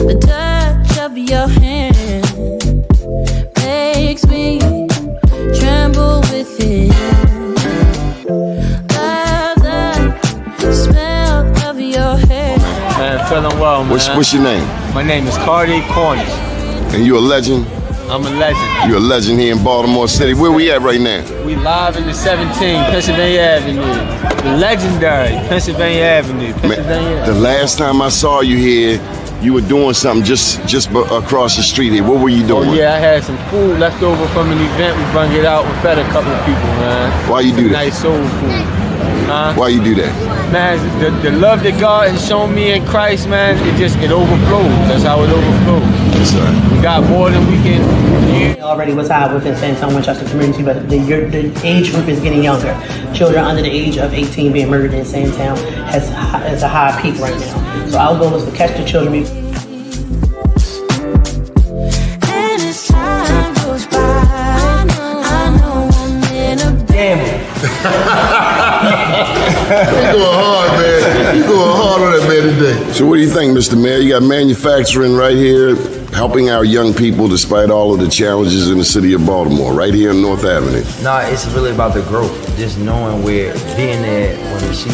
The touch of your hand makes me tremble within. Love the smell of your hair. Man, feeling well, man. What's your name? My name is Cardi Cornish. And you a legend? I'm a legend. You a legend here in Baltimore City. Where we at right now? We live in the 17, Pennsylvania Avenue. The legendary Pennsylvania Avenue. Man, the last time I saw you here, you were doing something just across the street here. What were you doing? Oh yeah, I had some food left over from an event. We brung it out and fed a couple of people, man. Why you do that? Nice soul food. Huh? Why you do that? Man, the love that God has shown me in Christ, man, it overflows. That's how it overflows. Yes, sir. We got more than we can use. Already was high within San Antonio, Winchester community, but the age group is getting younger. Children under the age of 18 being murdered in San Antonio has a high peak right now. So our goal is to catch the children. And as time goes by, I know I'm in a Gamble. You going hard, man. You going hard on that man today. So what do you think, Mr. Mayor? You got manufacturing right here, helping our young people despite all of the challenges in the city of Baltimore, right here on North Avenue. No, it's really about the growth. Just knowing being there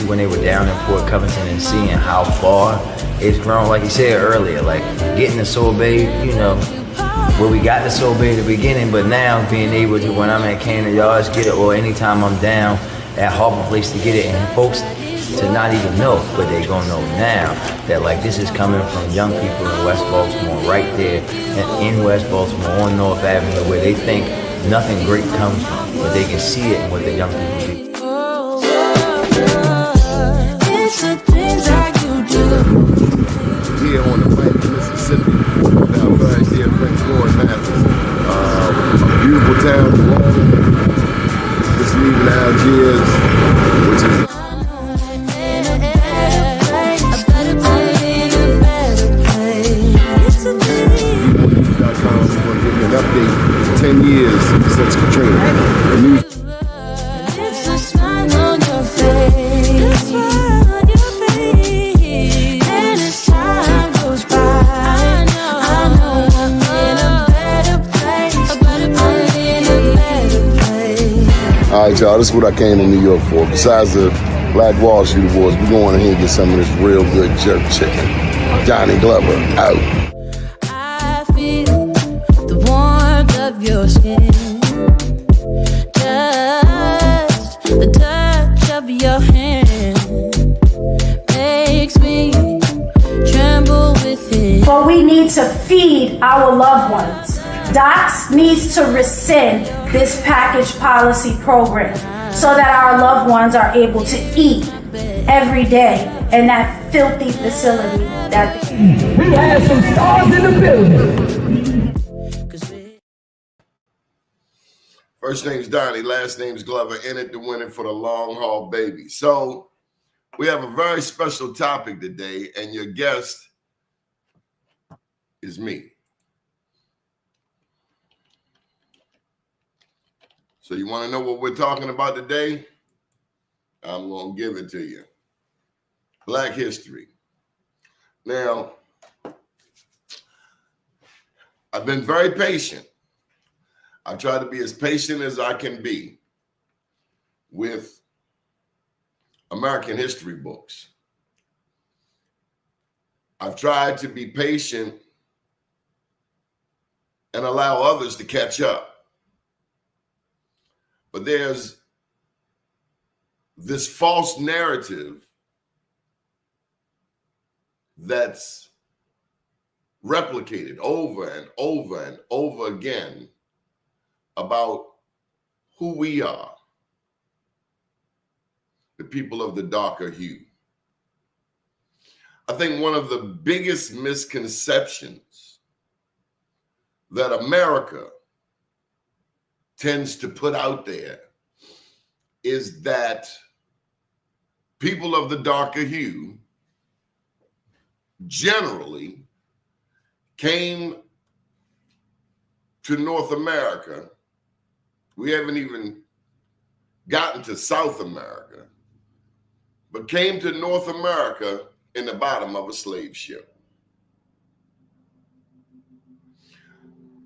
when they were down in Port Covington and seeing how far it's grown. Like you said earlier, like getting the sorbet, where we got the sorbet at the beginning, but now being able to, when I'm at Cannon Yards, get it, or anytime I'm down at Harbor Place to get it, and folks to not even know, but they gonna know now that like this is coming from young people in West Baltimore, right there in West Baltimore on North Avenue, where they think nothing great comes from, but they can see it in what the young people do. It's the things that you do. Here on the Bank of Mississippi, with our very dear friend Floyd Mathis. A beautiful town, New Orleans, just leaving Algiers, which is update 10 years since Katrina. It's a smile on your face. And as time goes by, I know I'm in a better place. I'm in a better place. All right, y'all, this is what I came to New York for. Besides the Black Wall Street Awards, we're going ahead and get some of this real good jerk chicken. Johnny Glover, out. Of your skin, just the touch of your hand makes me tremble within. But we need to feed our loved ones. DOCS needs to rescind this package policy program so that our loved ones are able to eat every day in that filthy facility that they We have some stars in the building. first name's Doni, last name's Glover, in it to win it for the long haul, baby. So we have a very special topic today, and your guest is me. So you want to know what we're talking about today? I'm going to give it to you. Black history. Now, I've been very patient. I try to be as patient as I can be with American history books. I've tried to be patient and allow others to catch up. But there's this false narrative that's replicated over and over and over again about who we are, the people of the darker hue. I think one of the biggest misconceptions that America tends to put out there is that people of the darker hue generally came to North America. We haven't even gotten to South America, but came to North America in the bottom of a slave ship.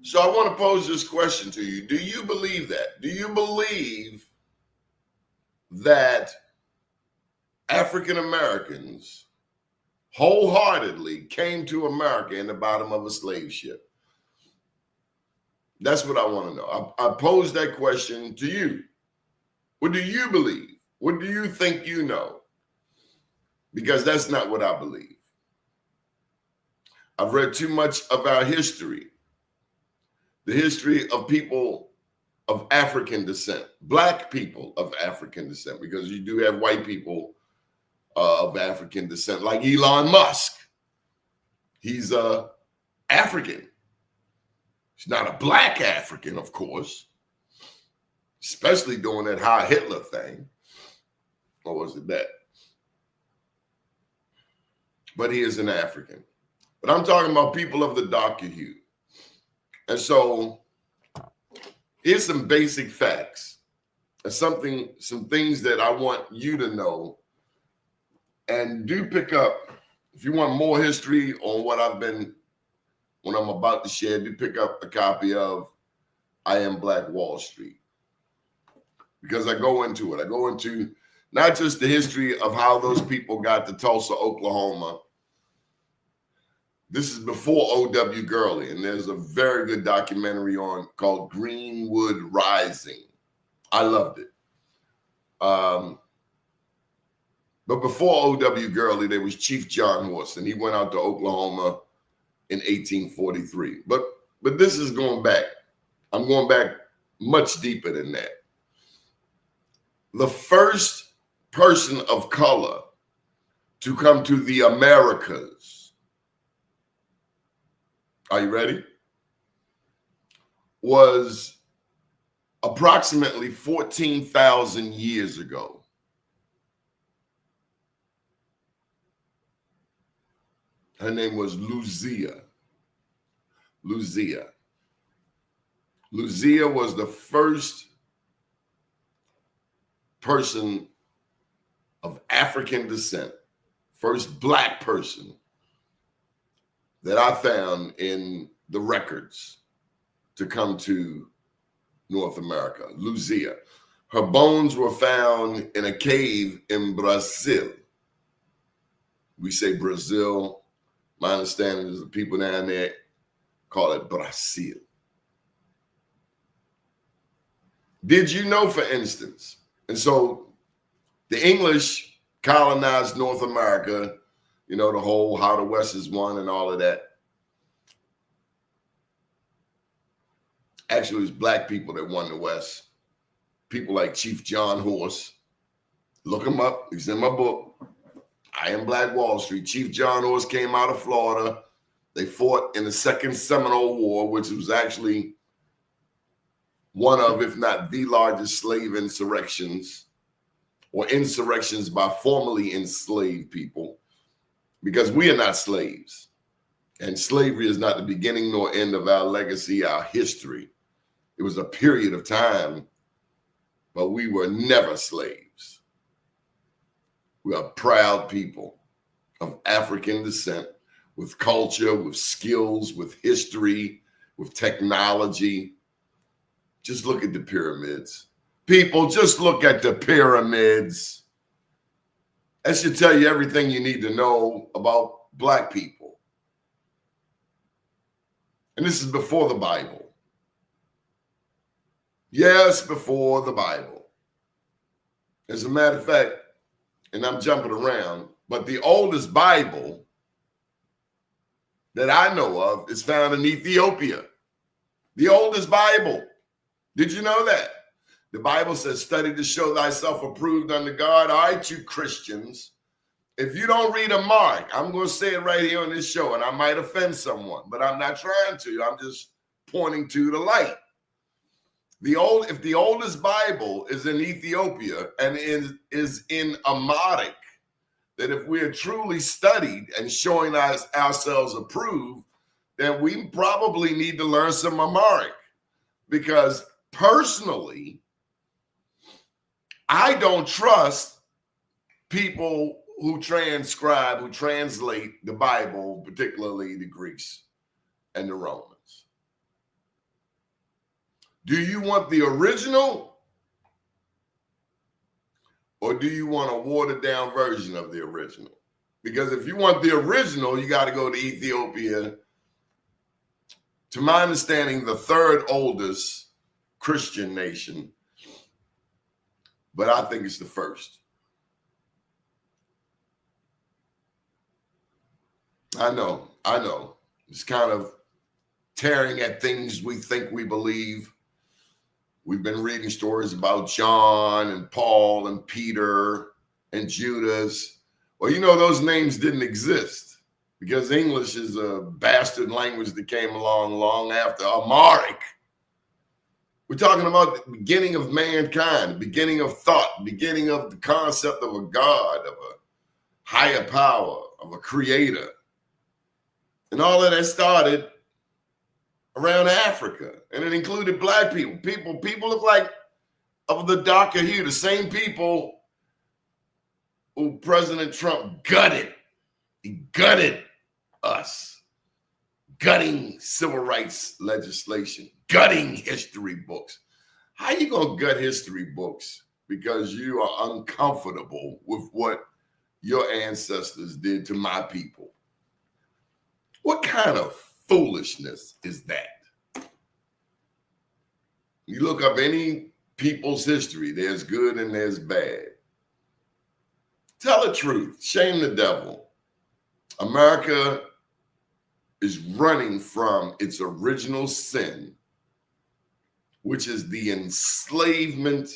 So I want to pose this question to you. Do you believe that? Do you believe that African Americans wholeheartedly came to America in the bottom of a slave ship? That's what I want to know. I pose that question to you. What do you believe? What do you think you know? Because that's not what I believe. I've read too much of our history, the history of people of African descent, Black people of African descent, because you do have white people of African descent, like Elon Musk. He's African. He's not a Black African, of course, especially doing that Heil Hitler thing. Or was it that? But he is an African. But I'm talking about people of the darker hue. And so here's some basic facts and some things that I want you to know. And do pick up, if you want more history on what I'm about to share, do pick up a copy of I Am Black Wall Street. Because I go into it. I go into not just the history of how those people got to Tulsa, Oklahoma. This is before O.W. Gurley, and there's a very good documentary called Greenwood Rising. I loved it. But before O.W. Gurley, there was Chief John Horse, and he went out to Oklahoma in 1843. But this is going back. I'm going back much deeper than that. The first person of color to come to the Americas. Are you ready? Was approximately 14,000 years ago. Her name was Lucia. Lucia was the first person of African descent, first Black person that I found in the records to come to North America, Lucia. Her bones were found in a cave in Brazil. We say Brazil. My understanding is the people down there call it Brazil. Did you know, for instance, and so the English colonized North America, you know, the whole how the West is won and all of that. Actually, it was Black people that won the West. People like Chief John Horse. Look him up. He's in my book, I Am Black Wall Street. Chief John Horse came out of Florida. They fought in the Second Seminole War, which was actually one of, if not the largest slave insurrections or insurrections by formerly enslaved people, because we are not slaves. And slavery is not the beginning nor end of our legacy, our history. It was a period of time, but we were never slaves. We are proud people of African descent, with culture, with skills, with history, with technology. Just look at the pyramids. People, just look at the pyramids. That should tell you everything you need to know about Black people. And this is before the Bible. Yes, before the Bible. As a matter of fact, and I'm jumping around, but the oldest Bible that I know of is found in Ethiopia. The oldest Bible. Did you know that? The Bible says, study to show thyself approved unto God. All right, you Christians, if you don't read a mark, I'm going to say it right here on this show, and I might offend someone, but I'm not trying to. I'm just pointing to the light. If the oldest Bible is in Ethiopia and is in Amharic, that if we are truly studied and showing ourselves approved, then we probably need to learn some Amharic. Because personally, I don't trust people who transcribe, who translate the Bible, particularly the Greeks and the Romans. Do you want the original, or do you want a watered down version of the original? Because if you want the original, you got to go to Ethiopia. To my understanding, the third oldest Christian nation, but I think it's the first. I know. It's kind of tearing at things we think we believe. We've been reading stories about John and Paul and Peter and Judas. Well, you know, those names didn't exist because English is a bastard language that came along long after Amharic. We're talking about the beginning of mankind, the beginning of thought, the beginning of the concept of a God, of a higher power, of a creator. And all of that started around Africa, and it included black people. People look like of the darker hue, the same people who President Trump gutted. He gutted us, gutting civil rights legislation, gutting history books. How you gonna gut history books because you are uncomfortable with what your ancestors did to my people? What kind of foolishness is that? You look up any people's history, there's good and there's bad. Tell the truth, shame the devil. America is running from its original sin, which is the enslavement.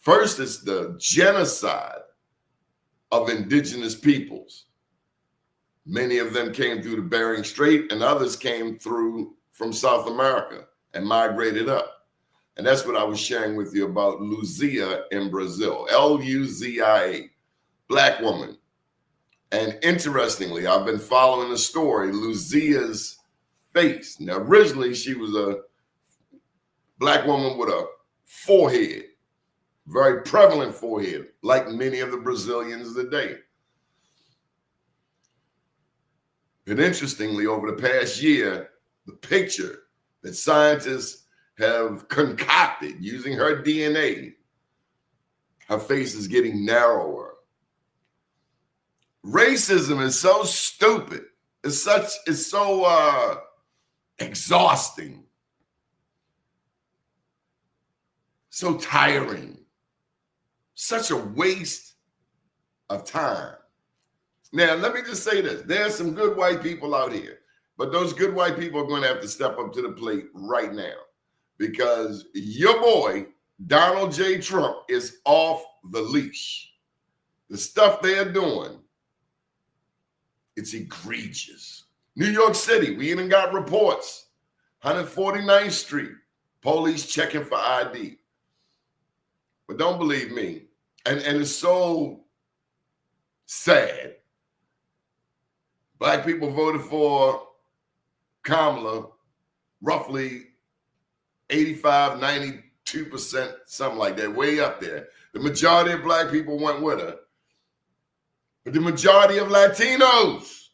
First, it's the genocide of indigenous peoples. Many of them came through the Bering Strait, and others came through from South America and migrated up. And that's what I was sharing with you about Luzia in Brazil, Luzia, black woman. And interestingly, I've been following the story, Luzia's face. Now, originally, she was a black woman with a forehead, very prevalent forehead, like many of the Brazilians today. But interestingly, over the past year, the picture that scientists have concocted using her DNA, her face is getting narrower. Racism is so stupid. It's so exhausting, so tiring, such a waste of time. Now, let me just say this. There's some good white people out here, but those good white people are going to have to step up to the plate right now because your boy, Donald J. Trump, is off the leash. The stuff they're doing, it's egregious. New York City, we even got reports. 149th Street, police checking for ID. But don't believe me. And it's so sad. Black people voted for Kamala, roughly 85, 92%, something like that, way up there. The majority of black people went with her. But the majority of Latinos,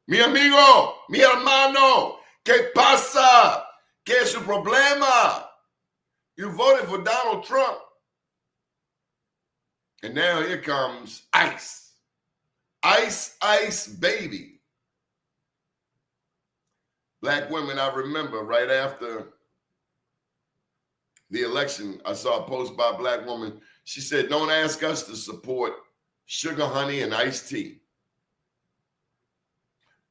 mi amigo, mi hermano, ¿qué pasa? ¿Qué es su problema? You voted for Donald Trump. And now here comes ICE. Ice, ice, baby. Black women, I remember right after the election, I saw a post by a black woman. She said, don't ask us to support sugar, honey, and iced tea.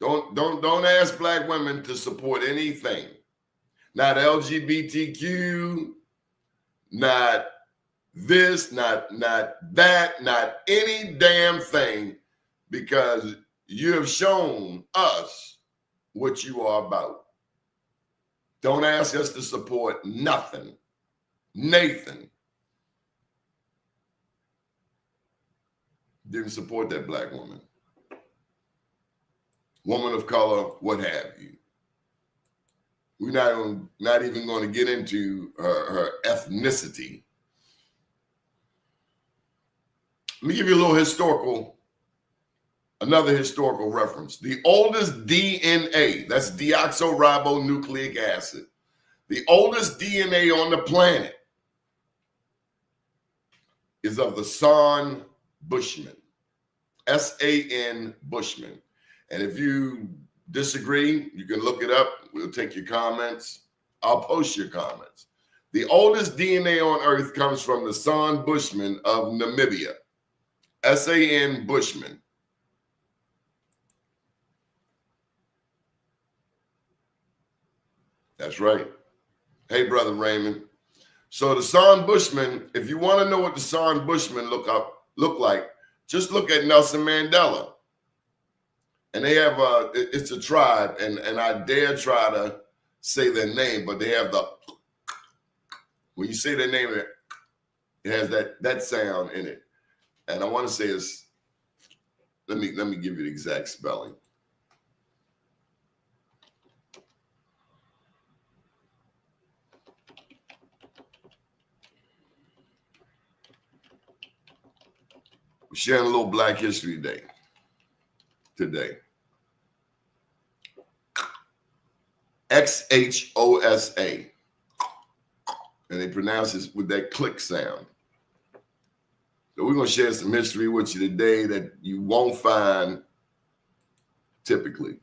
Don't ask black women to support anything. Not LGBTQ, not this, not that, not any damn thing, because you have shown us what you are about. Don't ask us to support nothing. Nathan didn't support that black woman. Woman of color, what have you. We're not even going to get into her ethnicity. Let me give you a little historical Another historical reference. The oldest DNA, that's deoxyribonucleic acid, the oldest DNA on the planet is of the San Bushman, S-A-N Bushman. And if you disagree, you can look it up. We'll take your comments. I'll post your comments. The oldest DNA on Earth comes from the San Bushman of Namibia, S-A-N Bushman. That's right. Hey, Brother Raymond. So the San Bushman, if you want to know what the San Bushman look like, just look at Nelson Mandela. And they have it's a tribe, and I dare try to say their name, but they have the, when you say their name, it has that sound in it. And I want to say it's, let me give you the exact spelling. We're sharing a little Black History Day today. X-H-O-S-A. And they pronounce it with that click sound. So we're going to share some history with you today that you won't find typically.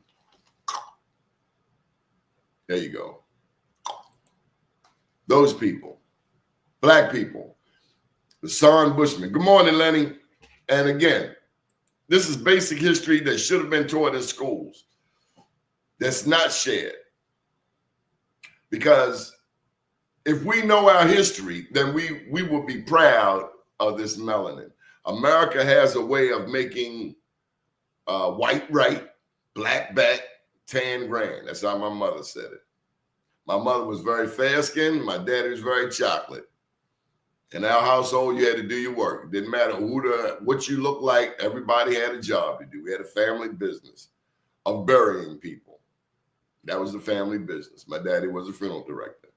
There you go. Those people, Black people, the San Bushman. Good morning, Lenny. And again, this is basic history that should have been taught in schools. That's not shared. Because if we know our history, then we will be proud of this melanin. America has a way of making white right, black back, tan grand. That's how my mother said it. My mother was very fair-skinned. My daddy was very chocolate. In our household, you had to do your work. It didn't matter what you looked like. Everybody had a job to do. We had a family business of burying people. That was the family business. My daddy was a funeral director.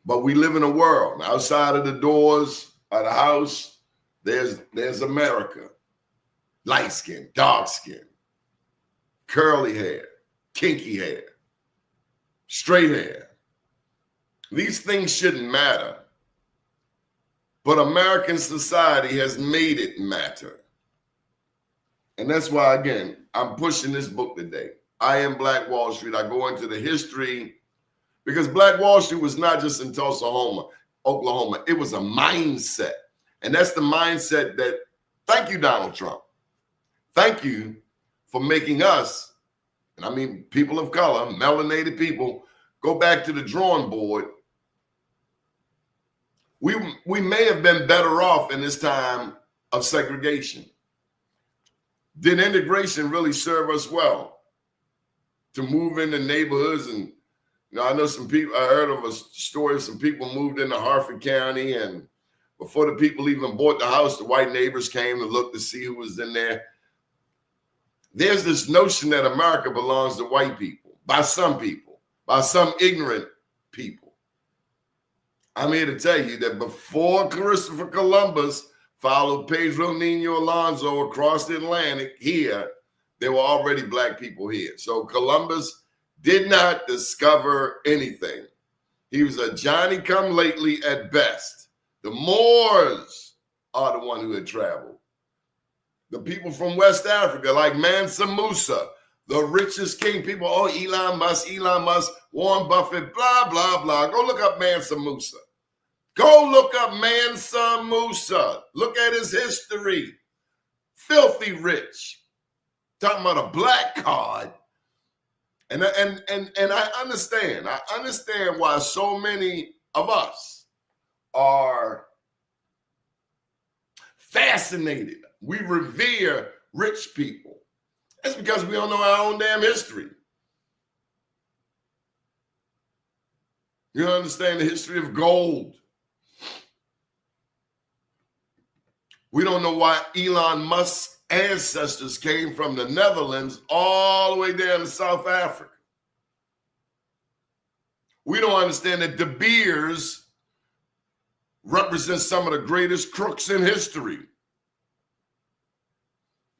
But we live in a world. Outside of the doors of the house, there's America. Light skin, dark skin, curly hair, kinky hair, straight hair. These things shouldn't matter. But American society has made it matter. And that's why, again, I'm pushing this book today. I Am Black Wall Street. I go into the history because Black Wall Street was not just in Tulsa, Oklahoma. It was a mindset. And that's the mindset that, thank you, Donald Trump. Thank you for making us, and I mean people of color, melanated people, go back to the drawing board. We may have been better off in this time of segregation. Did integration really serve us well to move into neighborhoods? And I know some people, I heard of a story of some people moved into Harford County, and before the people even bought the house, the white neighbors came to look to see who was in there. There's this notion that America belongs to white people, by some ignorant people. I'm here to tell you that before Christopher Columbus followed Pedro Nino Alonso across the Atlantic here, there were already Black people here. So Columbus did not discover anything. He was a Johnny-come-lately at best. The Moors are the one who had traveled. The people from West Africa, like Mansa Musa, the richest king, people, Elon Musk, Warren Buffett, blah, blah, blah. Go look up Mansa Musa. Go look up Mansa Musa. Look at his history. Filthy rich. Talking about a black card. And I understand. I understand why so many of us are fascinated. We revere rich people. That's because we don't know our own damn history. You don't understand the history of gold. We don't know why Elon Musk's ancestors came from the Netherlands all the way down to South Africa. We don't understand that De Beers represents some of the greatest crooks in history.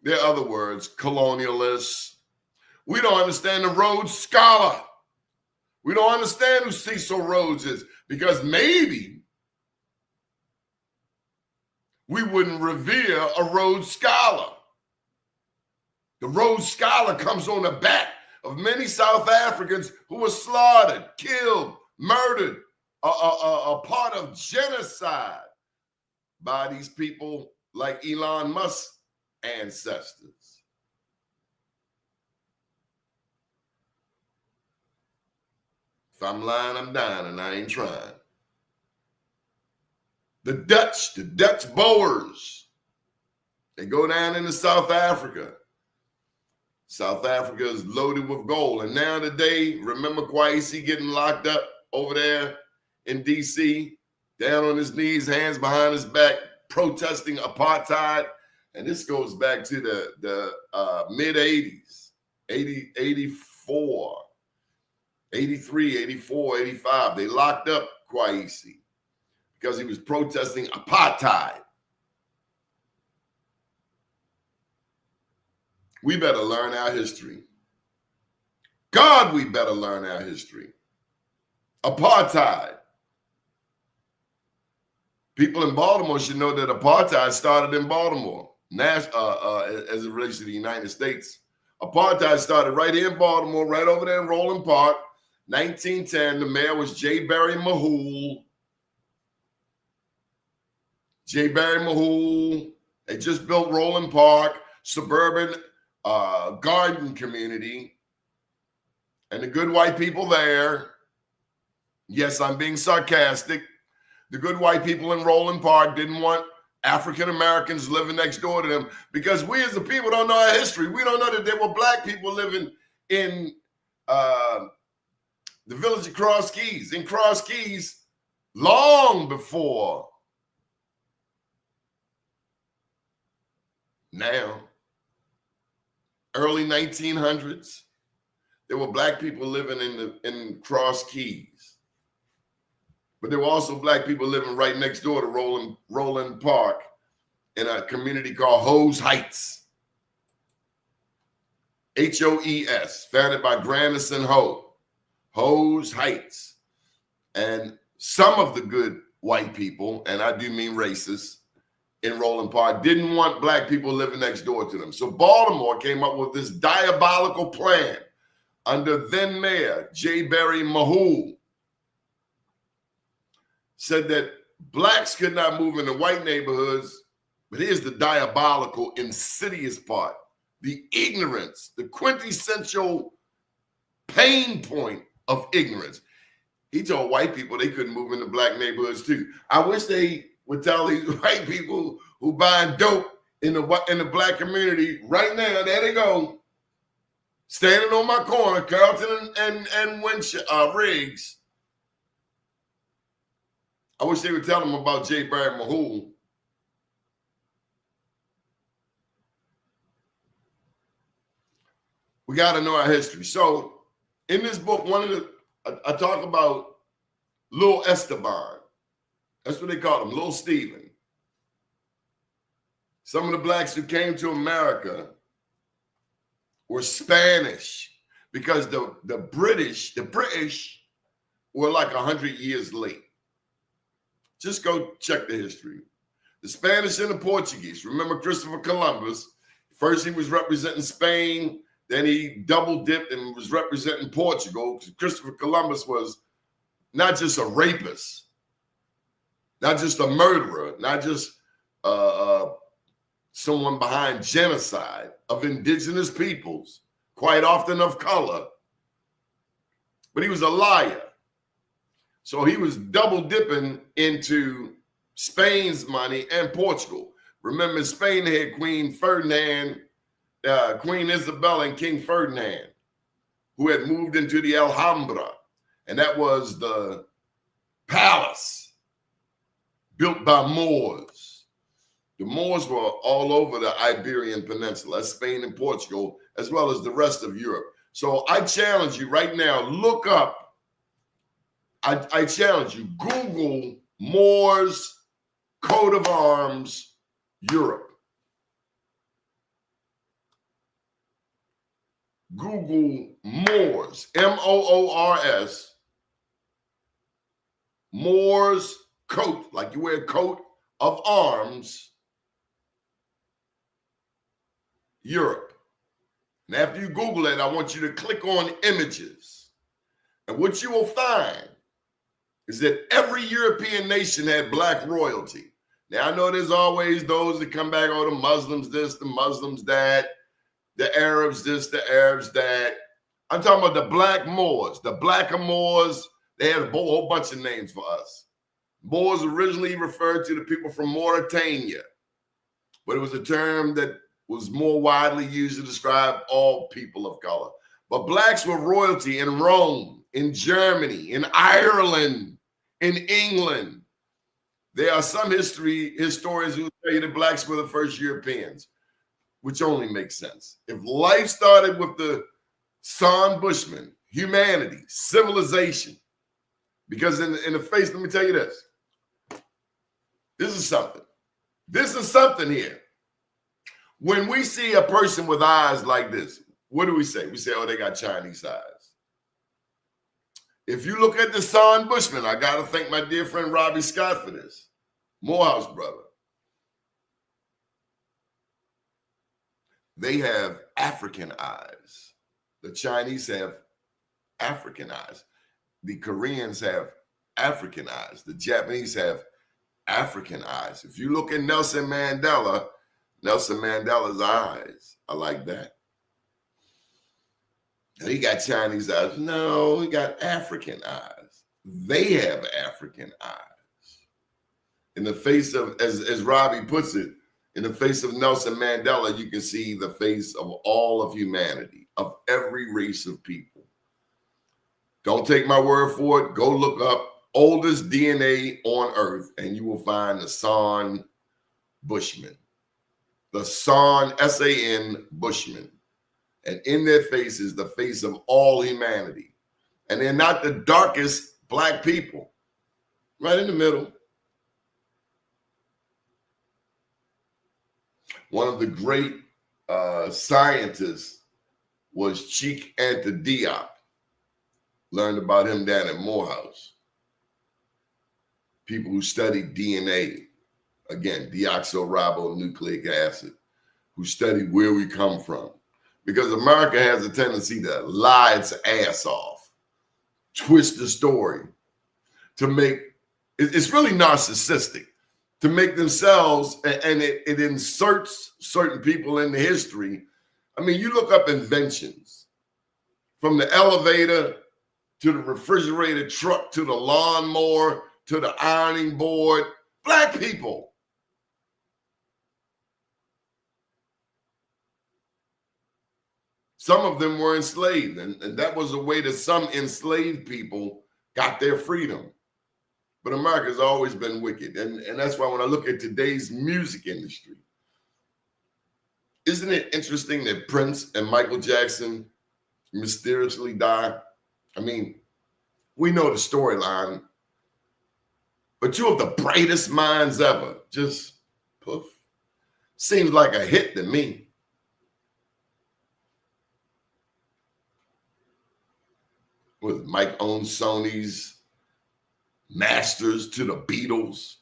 There are other words, colonialists. We don't understand the Rhodes Scholar. We don't understand who Cecil Rhodes is because maybe we wouldn't revere a Rhodes Scholar. The Rhodes Scholar comes on the back of many South Africans who were slaughtered, killed, murdered, a part of genocide by these people like Elon Musk's ancestors. If I'm lying, I'm dying, and I ain't trying. The Dutch Boers, they go down into South Africa. South Africa is loaded with gold. And now today, remember Kwesi getting locked up over there in D.C., down on his knees, hands behind his back, protesting apartheid. And this goes back to the mid-'80s, 84, 83, 84, 85. They locked up Kwesi because he was protesting apartheid. We better learn our history. God, we better learn our history. Apartheid. People in Baltimore should know that apartheid started in Baltimore, as it relates to the United States. Apartheid started right here in Baltimore, right over there in Roland Park, 1910. The mayor was J. Barry Mahool. J. Barry Mahool. They just built Roland Park, suburban garden community. And the good white people there, yes, I'm being sarcastic, the good white people in Roland Park didn't want African Americans living next door to them because we as a people don't know our history. We don't know that there were black people living in the village of Cross Keys. In Cross Keys, long before now, early 1900s, there were black people living in Cross Keys. But there were also black people living right next door to Roland Park in a community called Hoes Heights. H-O-E-S, founded by Grandison Ho. Hoes Heights. And some of the good white people, and I do mean racists, in Roland Park didn't want black people living next door to them. So Baltimore came up with this diabolical plan under then Mayor J. Barry Mahool. Said that blacks could not move into white neighborhoods, but here's the diabolical, insidious part. The ignorance, the quintessential pain point of ignorance. He told white people they couldn't move into black neighborhoods too. I wish they would tell these white people who buying dope in the black community right now, there they go, standing on my corner, Carlton and Riggs. I wish they would tell them about J. Barry Mahool. We got to know our history. So in this book, I talk about Lil Esteban. That's what they call him, Lil Steven. Some of the blacks who came to America were Spanish because the British were like 100 years late. Just go check the history. The Spanish and the Portuguese. Remember Christopher Columbus? First he was representing Spain, then he double dipped and was representing Portugal. Christopher Columbus was not just a rapist, not just a murderer, not just someone behind genocide of indigenous peoples, quite often of color, but he was a liar. So he was double dipping into Spain's money and Portugal. Remember, Spain had Queen Ferdinand, Queen Isabella and King Ferdinand, who had moved into the Alhambra. And that was the palace built by Moors. The Moors were all over the Iberian Peninsula, Spain and Portugal, as well as the rest of Europe. So I challenge you right now, look up, I challenge you, Google Moors, coat of arms, Europe. Google Moors, M-O-O-R-S, Moors coat, like you wear a coat of arms, Europe. And after you Google it, I want you to click on images. And what you will find is that every European nation had black royalty. Now, I know there's always those that come back, oh, the Muslims this, the Muslims that, the Arabs this, the Arabs that. I'm talking about the black Moors, the blackamoors. They had a whole bunch of names for us. Moors originally referred to the people from Mauritania, but it was a term that was more widely used to describe all people of color. But blacks were royalty in Rome, in Germany, in Ireland, in England. There are some historians who tell you that blacks were the first Europeans, which only makes sense. If life started with the Son Bushmen, humanity, civilization, because in the face, let me tell you this. This is something. This is something here. When we see a person with eyes like this, what do we say? We say, oh, they got Chinese eyes. If you look at the Son Bushmen, I got to thank my dear friend Robbie Scott for this. Morehouse brother. They have African eyes. The Chinese have African eyes. The Koreans have African eyes. The Japanese have African eyes. If you look at Nelson Mandela's eyes, I like that. He got Chinese eyes. No, he got African eyes. They have African eyes. In the face of, as Robbie puts it, in the face of Nelson Mandela, you can see the face of all of humanity, of every race of people. Don't take my word for it. Go look up oldest DNA on Earth, and you will find the San Bushmen. The San, S-A-N, Bushmen. And in their face is the face of all humanity. And they're not the darkest black people. Right in the middle. One of the great scientists was Cheikh Anta Diop. Learned about him down at Morehouse. People who studied DNA, again, deoxyribonucleic acid, who studied where we come from. Because America has a tendency to lie its ass off, twist the story, to make, it's really narcissistic, to make themselves, and it inserts certain people into history. I mean, you look up inventions, from the elevator to the refrigerator truck to the lawnmower to the ironing board, black people. Some of them were enslaved, and that was a way that some enslaved people got their freedom. But America's always been wicked, and that's why when I look at today's music industry, isn't it interesting that Prince and Michael Jackson mysteriously died? I mean, we know the storyline, but two of the brightest minds ever just poof. Seems like a hit to me. With Mike owns Sony's Masters to the Beatles.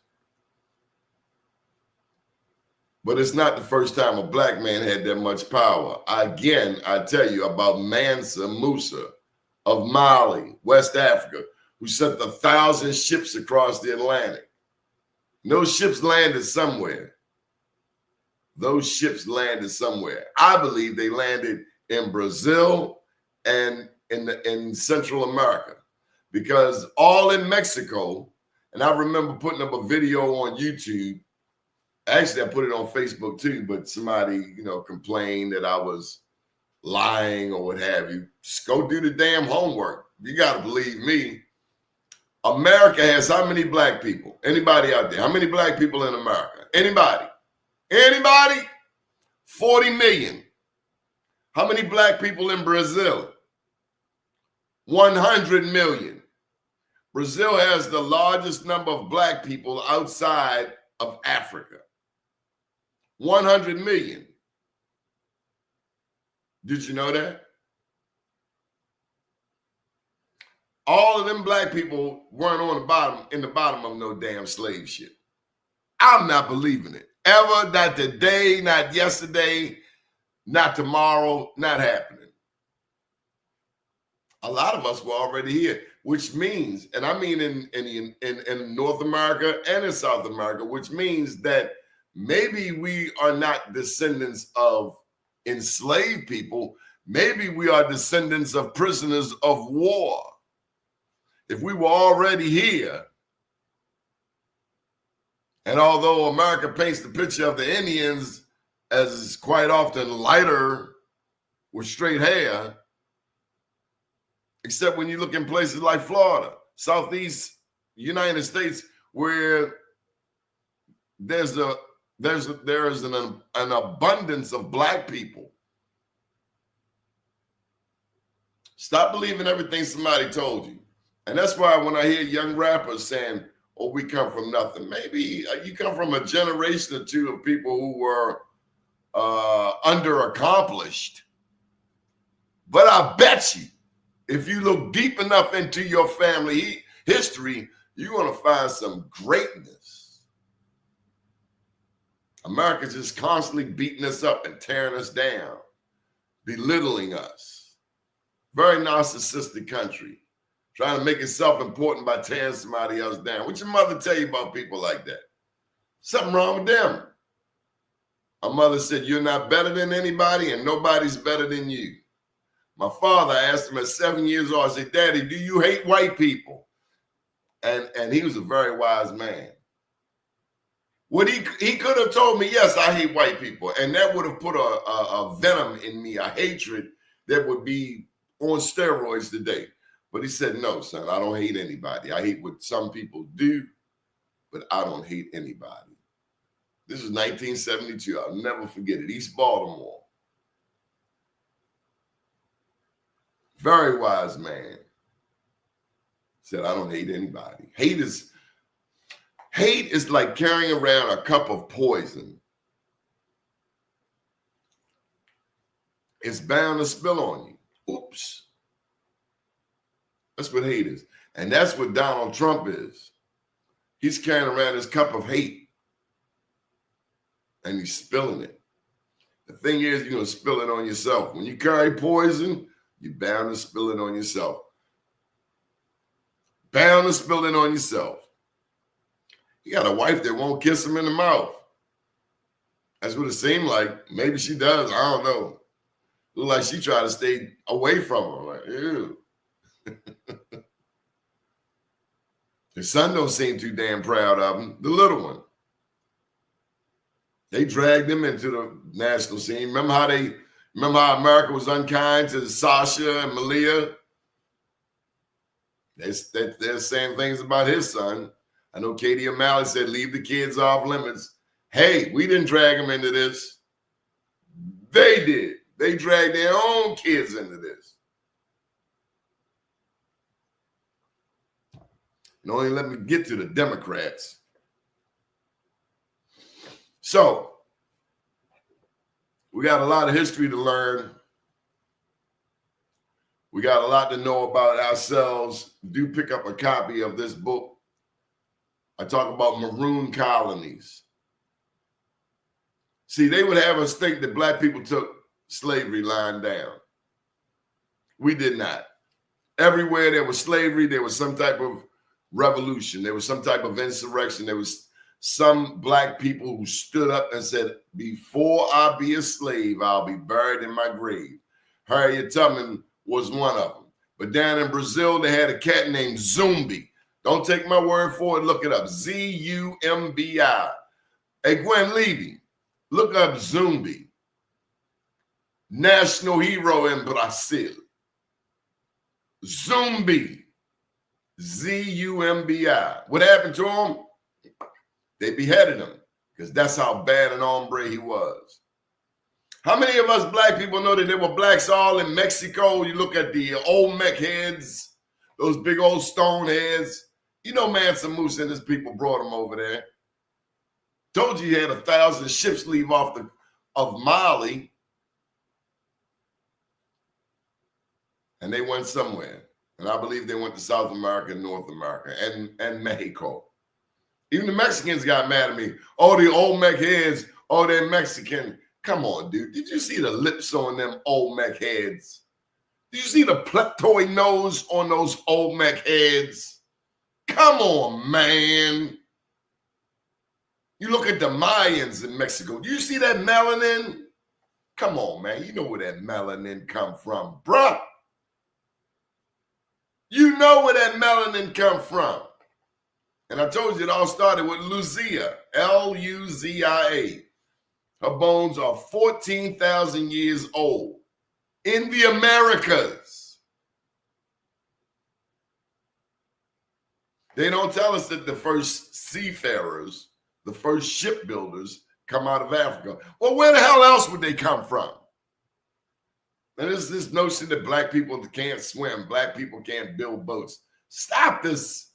But it's not the first time a black man had that much power. Again, I tell you about Mansa Musa of Mali, West Africa, who sent 1,000 ships across the Atlantic. Those ships landed somewhere. Those ships landed somewhere. I believe they landed in Brazil and in Central America, because all in Mexico, and I remember putting up a video on YouTube. Actually, I put it on Facebook too, but somebody, complained that I was lying or what have you. Just go do the damn homework. You got to believe me. America has how many black people? Anybody out there? How many black people in America? Anybody? Anybody? 40 million. How many black people in Brazil? 100 million. Brazil has the largest number of black people outside of Africa. 100 million. Did you know that? All of them black people weren't on the bottom, in the bottom of no damn slave ship. I'm not believing it. Ever, not today, not yesterday, not tomorrow, not happening. A lot of us were already here, which means, and I mean in North America and in South America, which means that maybe we are not descendants of enslaved people. Maybe we are descendants of prisoners of war. If we were already here, and although America paints the picture of the Indians as quite often lighter with straight hair, except when you look in places like Florida, Southeast United States, where there is an abundance of black people. Stop believing everything somebody told you. And that's why when I hear young rappers saying, oh, we come from nothing, maybe you come from a generation or two of people who were underaccomplished. But I bet you, if you look deep enough into your family history, you're going to find some greatness. America's just constantly beating us up and tearing us down, belittling us. Very narcissistic country, trying to make itself important by tearing somebody else down. What your mother tell you about people like that? Something wrong with them. My mother said, you're not better than anybody and nobody's better than you. My father asked him at 7 years old, I said, Daddy, do you hate white people? And he was a very wise man. What he could have told me, yes, I hate white people. And that would have put a venom in me, a hatred that would be on steroids today. But he said, no, son, I don't hate anybody. I hate what some people do, but I don't hate anybody. This is 1972. I'll never forget it. East Baltimore. Very wise man. Said, I don't hate anybody. Hate is like carrying around a cup of poison. It's bound to spill on you. Oops. That's what hate is. And that's what Donald Trump is. He's carrying around this cup of hate. And he's spilling it. The thing is, you're going to spill it on yourself. When you carry poison, you're bound to spill it on yourself. Bound to spill it on yourself. You got a wife that won't kiss him in the mouth. That's what it seemed like. Maybe she does. I don't know. Look like she tried to stay away from him. Like, ew. His son don't seem too damn proud of him. The little one. They dragged him into the national scene. Remember how America was unkind to Sasha and Malia? They're saying things about his son. I know Katie O'Malley said, leave the kids off limits. Hey, we didn't drag them into this. They did. They dragged their own kids into this. And only let me get to the Democrats. So, we got a lot of history to learn. We got a lot to know about ourselves. Do pick up a copy of this book. I talk about maroon colonies. See, they would have us think that black people took slavery lying down. We did not. Everywhere there was slavery, there was some type of revolution. There was some type of insurrection. There was some black people who stood up and said, before I be a slave, I'll be buried in my grave. Harriet Tubman was one of them. But down in Brazil, they had a cat named Zumbi. Don't take my word for it. Look it up. Z-U-M-B-I. Hey, Gwen Levy, look up Zumbi. National hero in Brazil. Zumbi. Z-U-M-B-I. What happened to him? They beheaded him because that's how bad an hombre he was. How many of us black people know that there were blacks all in Mexico? You look at the Olmec heads, those big old stone heads. You know Mansa Musa and his people brought them over there. Told you he had 1,000 ships leave off of Mali. And they went somewhere. And I believe they went to South America, North America, and Mexico. Even the Mexicans got mad at me. Oh, the Olmec heads. Oh, they're Mexican. Come on, dude. Did you see the lips on them Olmec heads? Did you see the pleptoid nose on those Olmec heads? Come on, man. You look at the Mayans in Mexico. Do you see that melanin? Come on, man. You know where that melanin come from, bruh. You know where that melanin come from. And I told you it all started with Luzia, L-U-Z-I-A. Her bones are 14,000 years old in the Americas. They don't tell us that the first seafarers, the first shipbuilders come out of Africa. Well, where the hell else would they come from? And there's this notion that black people can't swim, black people can't build boats. Stop this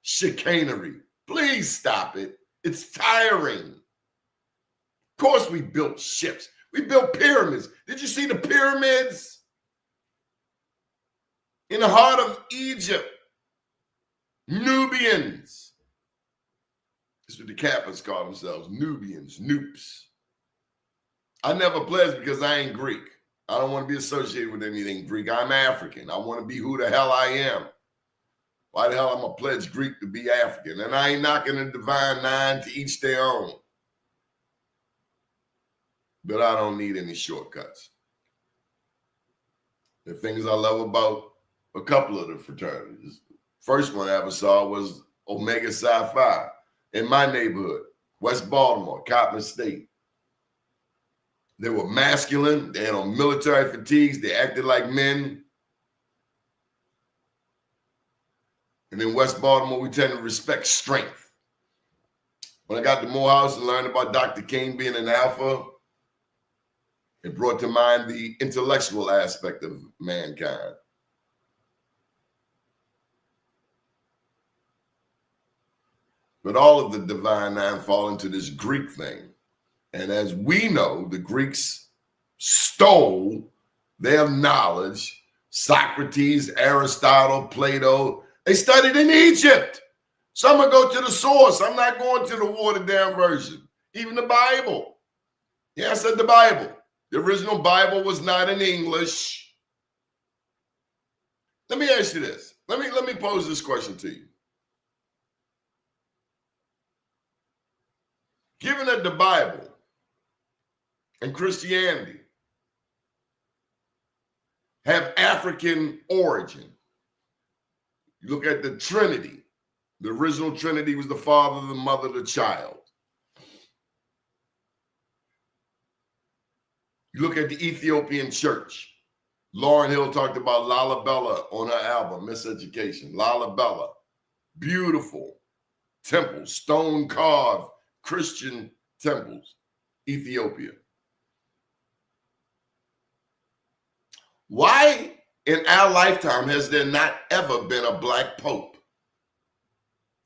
chicanery. Please stop it. It's tiring. Of course we built ships. We built pyramids. Did you see the pyramids? In the heart of Egypt. Nubians. That's what the Kappas call themselves. Nubians, Noops. I never pledged because I ain't Greek. I don't want to be associated with anything Greek. I'm African. I want to be who the hell I am. Why the hell I'm going to pledge Greek to be African? And I ain't knocking the divine nine, to each their own. But I don't need any shortcuts. The things I love about a couple of the fraternities. First one I ever saw was Omega Psi Phi in my neighborhood, West Baltimore, Coppin State. They were masculine. They had on military fatigues. They acted like men. And in West Baltimore, we tend to respect strength. When I got to Morehouse and learned about Dr. King being an alpha, it brought to mind the intellectual aspect of mankind. But all of the divine nine fall into this Greek thing. And as we know, the Greeks stole their knowledge. Socrates, Aristotle, Plato, they studied in Egypt. So I'm going to go to the source. I'm not going to the watered down version. Even the Bible. Yeah, I said the Bible. The original Bible was not in English. Let me ask you this. Let me pose this question to you. Given that the Bible and Christianity have African origin, you look at the Trinity. The original Trinity was the Father, the Mother, the Child. You look at the Ethiopian church. Lauryn Hill talked about Lalibela on her album, Miseducation. Lalibela, beautiful temples, stone carved Christian temples, Ethiopia. Why in our lifetime has there not ever been a black pope?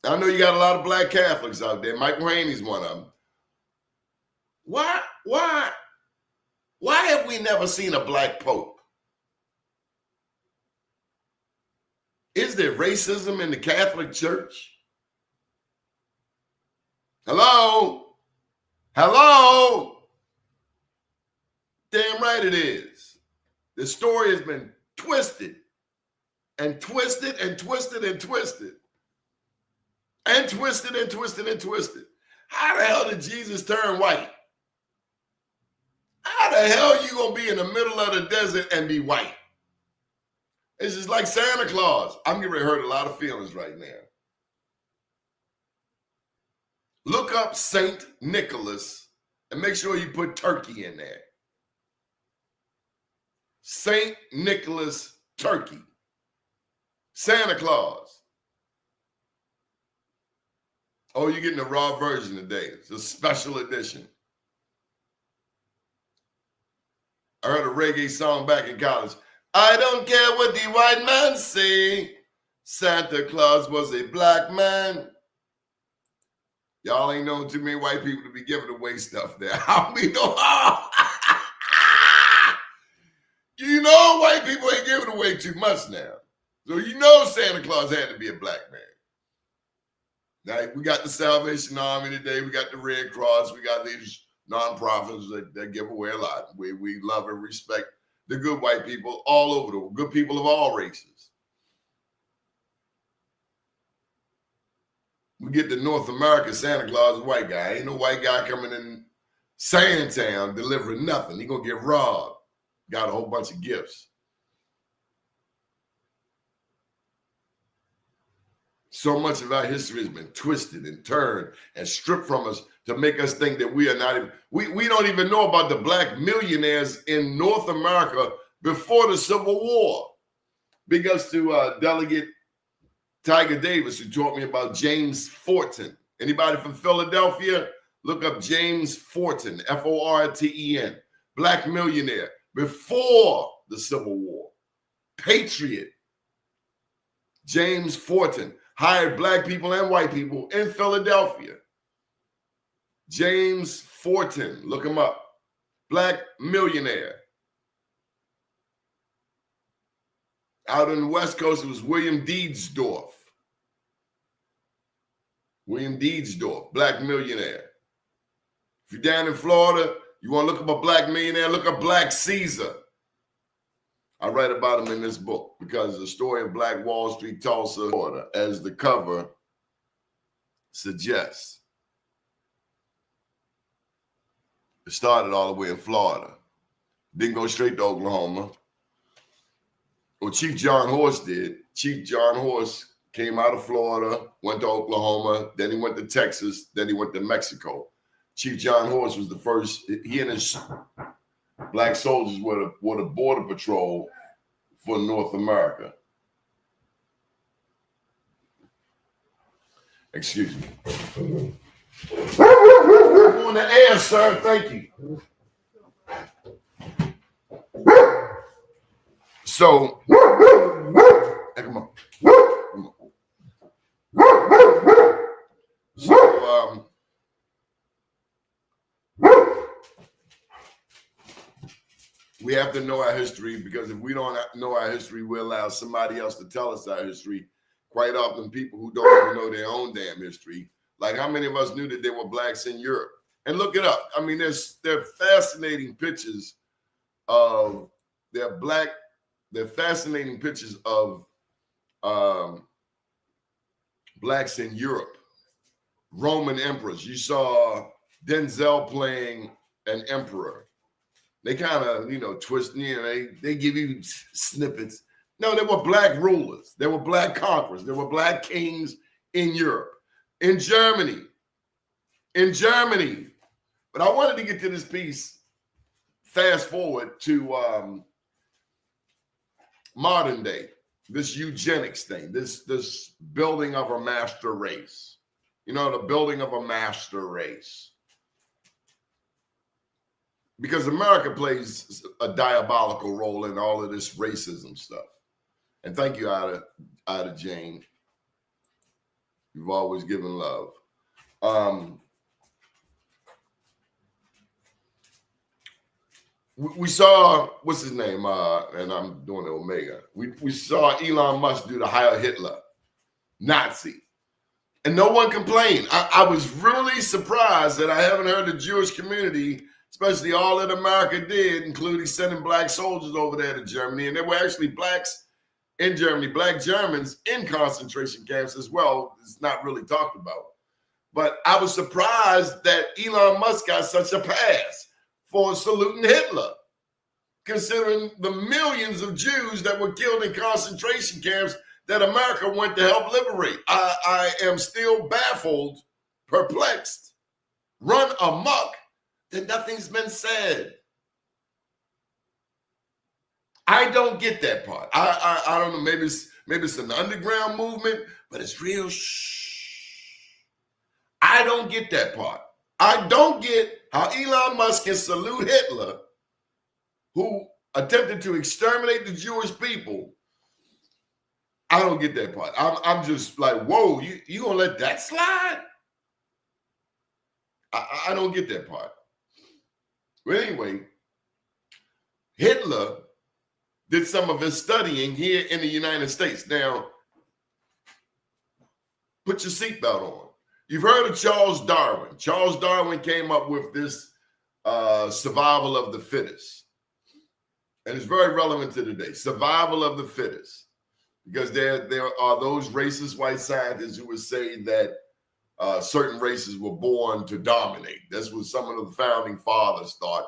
I know you got a lot of black Catholics out there. Michael Haney's one of them. Why have we never seen a black pope? Is there racism in the Catholic Church? Hello? Hello? Damn right it is. The story has been twisted and twisted and twisted and twisted. And twisted and twisted and twisted. How the hell did Jesus turn white? How the hell are you going to be in the middle of the desert and be white? It's just like Santa Claus. I'm getting ready to hurt a lot of feelings right now. Look up Saint Nicholas and make sure you put turkey in there. Saint Nicholas turkey. Santa Claus. Oh, you're getting the raw version today. It's a special edition. I heard a reggae song back in college. I don't care what the white man say. Santa Claus was a black man. Y'all ain't known too many white people to be giving away stuff there. How we know? You know white people ain't giving away too much now. So you know Santa Claus had to be a black man. Now, we got the Salvation Army today. We got the Red Cross. We got these nonprofits that give away a lot. We love and respect the good white people all over the world, good people of all races. We get to North America, Santa Claus is a white guy. Ain't no white guy coming in Sandtown delivering nothing. He gonna get robbed. Got a whole bunch of gifts. So much of our history has been twisted and turned and stripped from us to make us think that we are not even, we don't even know about the black millionaires in North America before the Civil War. Big ups to Delegate Tiger Davis, who taught me about James Forten. Anybody from Philadelphia? Look up James Forten, Forten, black millionaire before the Civil War. Patriot. James Forten hired black people and white people in Philadelphia. James Forten, look him up. Black millionaire. Out on the West Coast, it was William Deedsdorf. William Deedsdorf, black millionaire. If you're down in Florida, you want to look up a black millionaire, look up Black Caesar. I write about him in this book because the story of Black Wall Street, Tulsa, Florida, as the cover suggests. It started all the way in Florida. Didn't go straight to Oklahoma. Well, Chief John Horse did. Chief John Horse came out of Florida, went to Oklahoma, then he went to Texas, then he went to Mexico. Chief John Horse was the first. He and his black soldiers were the border patrol for North America. Excuse me. On the air, sir. Thank you. So, hey, come on. Come on. So, we have to know our history, because if we don't know our history, we allow somebody else to tell us our history. Quite often, people who don't even know their own damn history. Like, how many of us knew that there were blacks in Europe? And look it up. I mean, they're fascinating pictures of they're fascinating pictures of blacks in Europe. Roman emperors. You saw Denzel playing an emperor. They kind of, twist, they give you snippets. No, they were black rulers. They were black conquerors. There were black kings in Europe. In Germany. But I wanted to get to this piece, fast forward to modern day, this eugenics thing, this building of a master race. The building of a master race. Because America plays a diabolical role in all of this racism stuff. And thank you, Ida Jane. You've always given love. We saw, what's his name? And I'm doing the Omega. We saw Elon Musk do the Heil Hitler, Nazi. And no one complained. I was really surprised that I haven't heard the Jewish community, especially all that America did, including sending black soldiers over there to Germany. And there were actually blacks in Germany, black Germans in concentration camps as well. It's not really talked about. But I was surprised that Elon Musk got such a pass for saluting Hitler, considering the millions of Jews that were killed in concentration camps that America went to help liberate. I am still baffled, perplexed, run amok that nothing's been said. I don't get that part. I don't know. Maybe it's an underground movement, but it's real. I don't get that part. I don't get how Elon Musk can salute Hitler, who attempted to exterminate the Jewish people. I don't get that part. I'm just like, whoa, you gonna let that slide? I don't get that part. But anyway, Hitler did some of his studying here in the United States. Now, put your seatbelt on. You've heard of Charles Darwin. Charles Darwin came up with this survival of the fittest. And it's very relevant to today. Survival of the fittest. Because there are those racist white scientists who would say that certain races were born to dominate. That's what some of the founding fathers thought.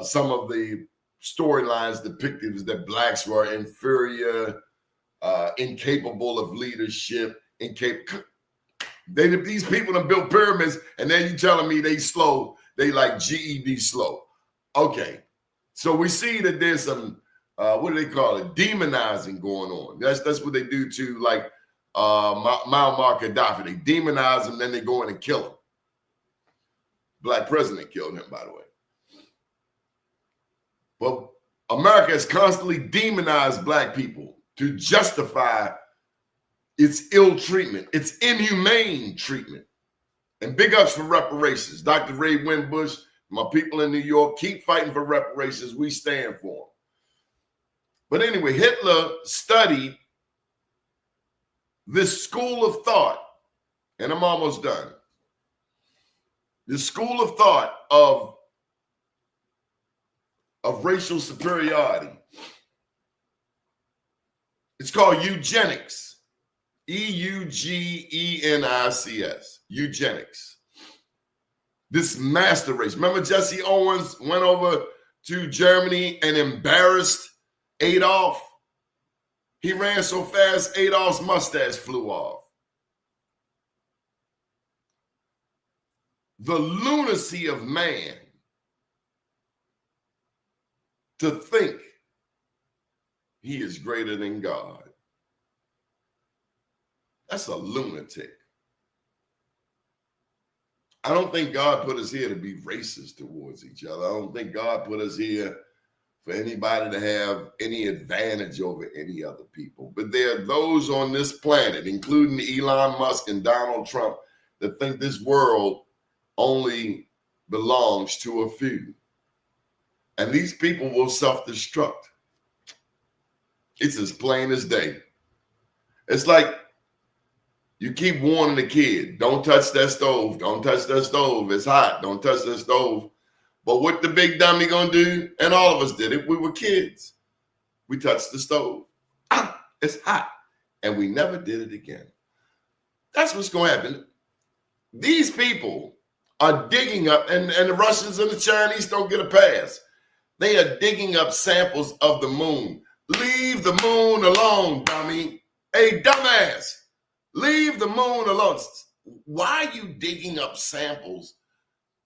Some of the storylines depicted is that blacks were inferior, incapable of leadership, these people that built pyramids, and then you telling me they slow, they like GED slow. Okay, so we see that there's some what do they call it? Demonizing going on. That's what they do to like Muammar Gaddafi. They demonize him, then they go in and kill him. Black president killed him, by the way. But America has constantly demonized black people to justify its ill treatment, its inhumane treatment. And big ups for reparations. Dr. Ray Winbush, my people in New York, keep fighting for reparations. We stand for them. But anyway, Hitler studied this school of thought, and I'm almost done. This school of thought of racial superiority. It's called eugenics. EUGENICS. Eugenics. This master race. Remember Jesse Owens went over to Germany and embarrassed Adolf? He ran so fast, Adolf's mustache flew off. The lunacy of man to think he is greater than God. That's a lunatic. I don't think God put us here to be racist towards each other. I don't think God put us here for anybody to have any advantage over any other people. But there are those on this planet, including Elon Musk and Donald Trump, that think this world only belongs to a few. And these people will self-destruct. It's as plain as day. It's like you keep warning the kid, don't touch that stove. Don't touch that stove. It's hot. Don't touch that stove. But what the big dummy gonna do? And all of us did it. We were kids. We touched the stove. Ah, it's hot. And we never did it again. That's what's gonna happen. These people are digging up, and the Russians and the Chinese don't get a pass. They are digging up samples of the moon. Leave the moon alone, dummy. Hey, dumbass. Leave the moon alone. Why are you digging up samples?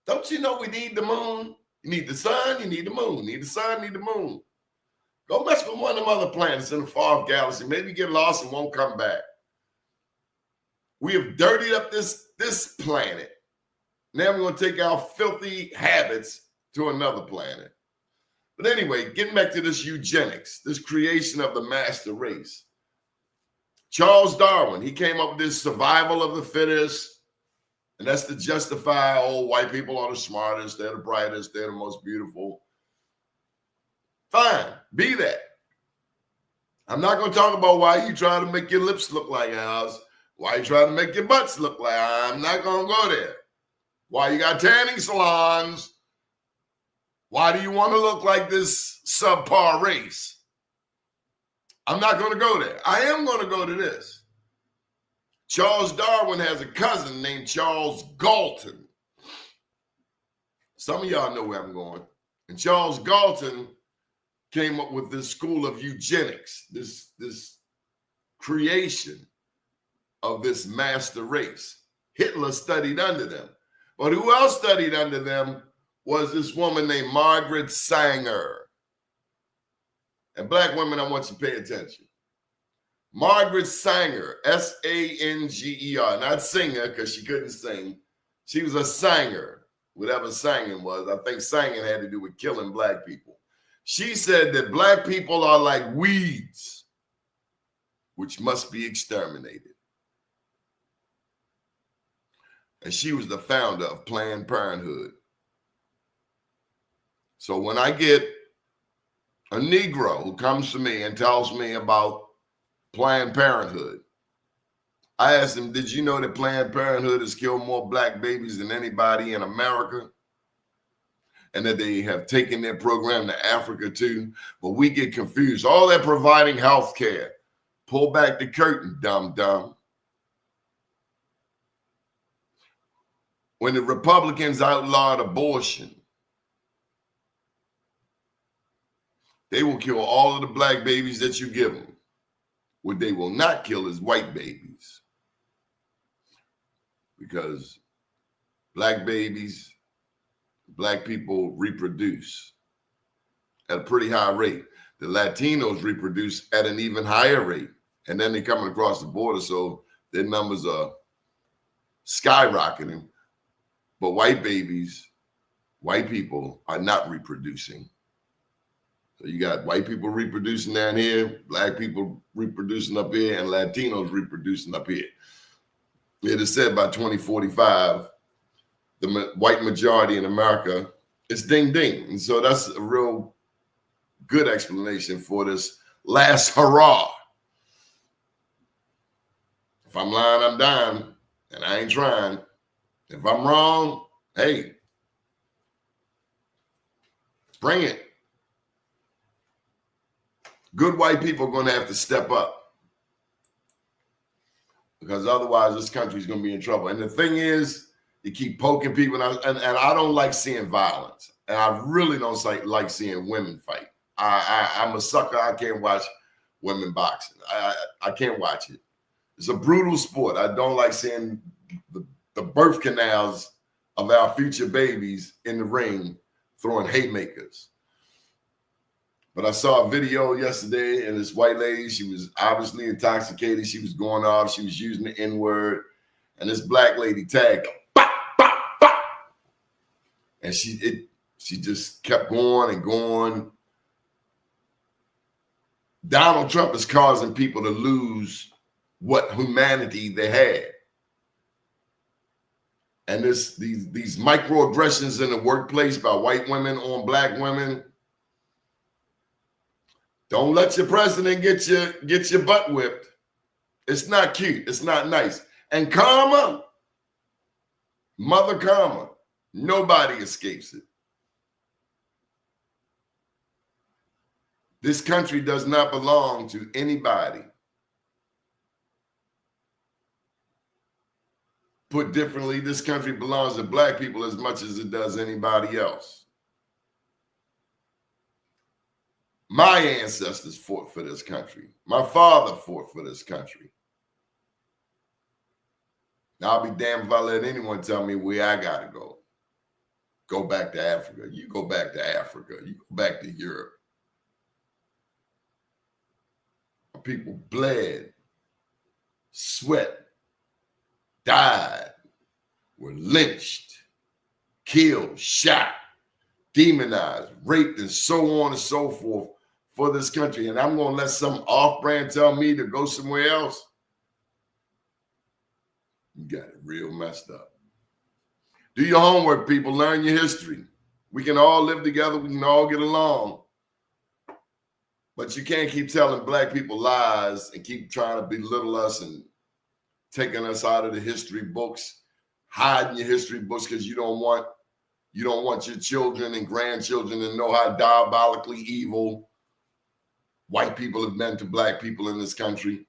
Don't you know we need the moon? You need the sun, you need the moon. You need the sun, you need the moon. Go mess with one of them other planets in the far off galaxy. Maybe get lost and won't come back. We have dirtied up this planet. Now we're going to take our filthy habits to another planet. But anyway, getting back to this eugenics, this creation of the master race. Charles Darwin, he came up with this survival of the fittest, and that's to justify, oh, white people are the smartest, they're the brightest, they're the most beautiful. Fine, be that. I'm not going to talk about why you try to make your lips look like ours, why you try to make your butts look like ours. I'm not going to go there. Why you got tanning salons? Why do you want to look like this subpar race? I'm not going to go there. I am going to go to this. Charles Darwin has a cousin named Charles Galton. Some of y'all know where I'm going. And Charles Galton came up with this school of eugenics, this creation of this master race. Hitler studied under them. But who else studied under them was this woman named Margaret Sanger. And black women, I want you to pay attention. Margaret Sanger, S-A-N-G-E-R, not singer because she couldn't sing. She was a singer, whatever singing was. I think singing had to do with killing black people. She said that black people are like weeds, which must be exterminated. And she was the founder of Planned Parenthood. So when I get a Negro who comes to me and tells me about Planned Parenthood. I asked him, did you know that Planned Parenthood has killed more black babies than anybody in America? And that they have taken their program to Africa too. But we get confused. All they're providing health care. Pull back the curtain, dumb. When the Republicans outlawed abortion, they will kill all of the black babies that you give them. What they will not kill is white babies. Because black babies, black people reproduce at a pretty high rate. The Latinos reproduce at an even higher rate. And then they're coming across the border, so their numbers are skyrocketing. But white babies, white people are not reproducing. So you got white people reproducing down here, black people reproducing up here, and Latinos reproducing up here. It is said by 2045, the white majority in America is ding ding. And so that's a real good explanation for this last hurrah. If I'm lying, I'm dying, and I ain't trying. If I'm wrong, hey, bring it. Good white people are going to have to step up, because otherwise this country is going to be in trouble. And the thing is, you keep poking people, and I don't like seeing violence, and I really don't like seeing women fight. I'm a sucker. I can't watch women boxing. I can't watch it. It's a brutal sport. I don't like seeing the birth canals of our future babies in the ring throwing haymakers. But I saw a video yesterday, and this white lady, she was obviously intoxicated. She was going off. She was using the N-word. And this black lady tagged her. Bop, bop, bop. And she just kept going and going. Donald Trump is causing people to lose what humanity they had. And these microaggressions in the workplace by white women on black women. Don't let your president get your butt whipped. It's not cute. It's not nice. And karma, mother karma, nobody escapes it. This country does not belong to anybody. Put differently, this country belongs to black people as much as it does anybody else. My ancestors fought for this country. My father fought for this country. Now, I'll be damned if I let anyone tell me where I got to go. Go back to Africa. You go back to Africa. You go back to Europe. People bled, sweat, died, were lynched, killed, shot, demonized, raped, and so on and so forth for this country. And I'm going to let some off-brand tell me to go somewhere else? You got it real messed up. Do your homework, people. Learn your history. We can all live together. We can all get along. But you can't keep telling black people lies and keep trying to belittle us and taking us out of the history books, hiding your history books because you don't want your children and grandchildren to know how diabolically evil white people have been to black people in this country.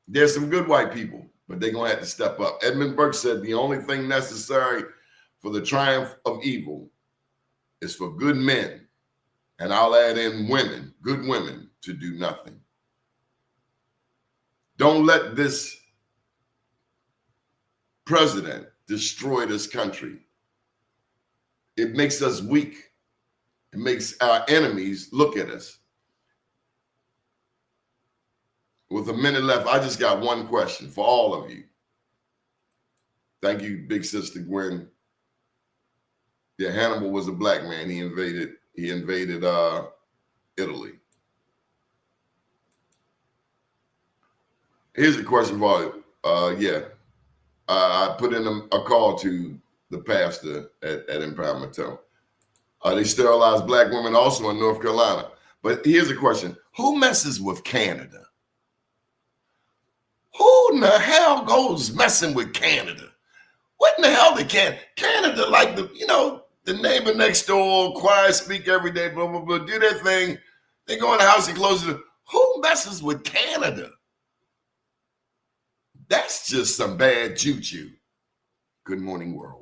There's some good white people, but they're going to have to step up. Edmund Burke said the only thing necessary for the triumph of evil is for good men, and I'll add in women, good women, to do nothing. Don't let this president destroy this country. It makes us weak. It makes our enemies look at us. With a minute left, I just got one question for all of you. Thank you, Big Sister Gwen. Yeah, Hannibal was a black man. He invaded Italy. Here's a question for you. I put in a call to the pastor at Empowerment Temple. They sterilize black women also in North Carolina. But here's a question. Who messes with Canada? Who in the hell goes messing with Canada? What in the hell did Canada like the neighbor next door, quiet, speak every day, blah, blah, blah, do their thing. They go in the house and close it. Who messes with Canada? That's just some bad juju. Good morning, world.